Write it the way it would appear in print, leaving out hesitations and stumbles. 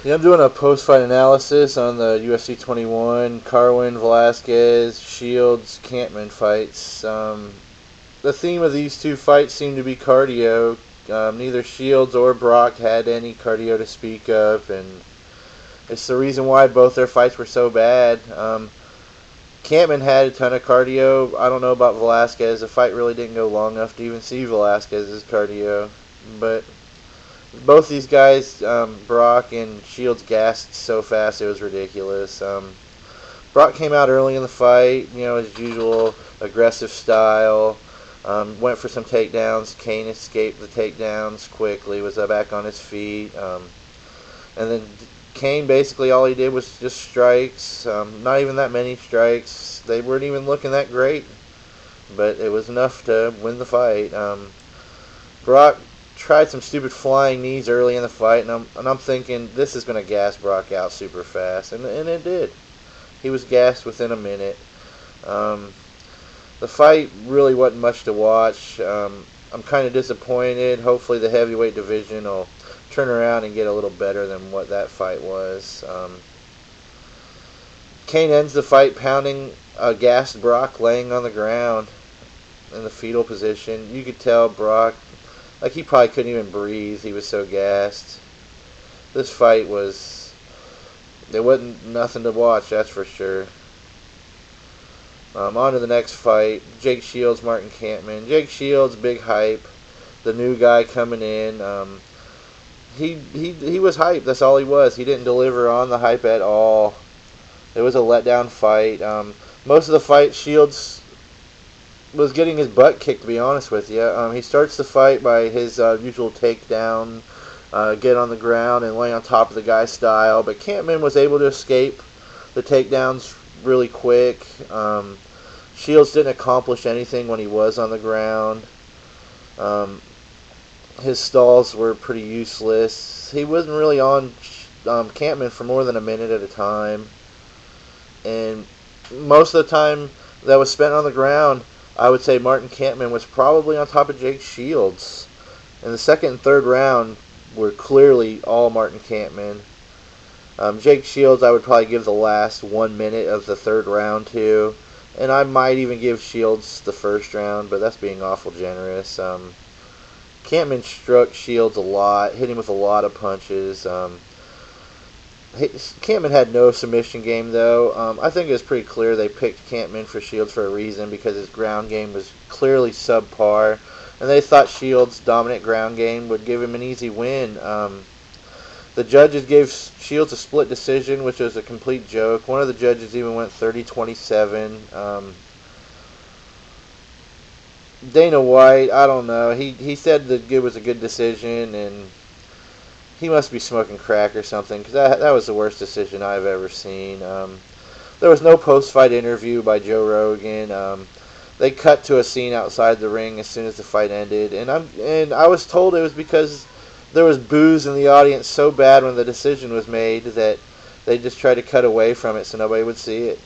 Yeah, I'm doing a post-fight analysis on the UFC 21 Carwin, Velasquez, Shields, Campman fights. The theme of these two fights seemed to be cardio. Neither Shields or Brock had any cardio to speak of, and it's the reason why both their fights were so bad. Campman had a ton of cardio. I don't know about Velasquez. The fight really didn't go long enough to even see Velasquez's cardio, but both these guys, Brock and Shields, gassed so fast it was ridiculous. Brock came out early in the fight, his usual aggressive style. Went for some takedowns. Cain escaped the takedowns quickly, was back on his feet. And then Cain, basically all he did was just strikes. Not even that many strikes. They weren't even looking that great, but it was enough to win the fight. Brock tried some stupid flying knees early in the fight, and I'm thinking this is going to gas Brock out super fast, and it did. He was gassed within a minute. The fight really wasn't much to watch. I'm kind of disappointed. Hopefully the heavyweight division will turn around and get a little better than what that fight was. Cain ends the fight pounding a gassed Brock laying on the ground in the fetal position. You could tell Brock, like, he probably couldn't even breathe. He was so gassed. This fight there wasn't nothing to watch, that's for sure. On to the next fight. Jake Shields, Martin Kampmann. Jake Shields, big hype. The new guy coming in. He was hype. That's all he was. He didn't deliver on the hype at all. It was a letdown fight. Most of the fight, Shields was getting his butt kicked, to be honest with you. He starts the fight by his usual takedown, get on the ground and lay on top of the guy style, but Kampmann was able to escape the takedowns really quick. Shields didn't accomplish anything when he was on the ground. His stalls were pretty useless. He wasn't really on Kampmann for more than a minute at a time, and most of the time that was spent on the ground, I would say Martin Kampmann was probably on top of Jake Shields. And the second and third round were clearly all Martin Kampmann. Jake Shields, I would probably give the last 1 minute of the third round to. And I might even give Shields the first round, but that's being awful generous. Kampmann struck Shields a lot, hit him with a lot of punches. Kampmann had no submission game, though. I think it was pretty clear they picked Kampmann for Shields for a reason, because his ground game was clearly subpar, and they thought Shields' dominant ground game would give him an easy win. The judges gave Shields a split decision, which was a complete joke. One of the judges even went 30-27. Dana White, I don't know. He said that it was a good decision, and he must be smoking crack or something, because that was the worst decision I've ever seen. There was no post-fight interview by Joe Rogan. They cut to a scene outside the ring as soon as the fight ended, and I was told it was because there was booze in the audience so bad when the decision was made that they just tried to cut away from it so nobody would see it.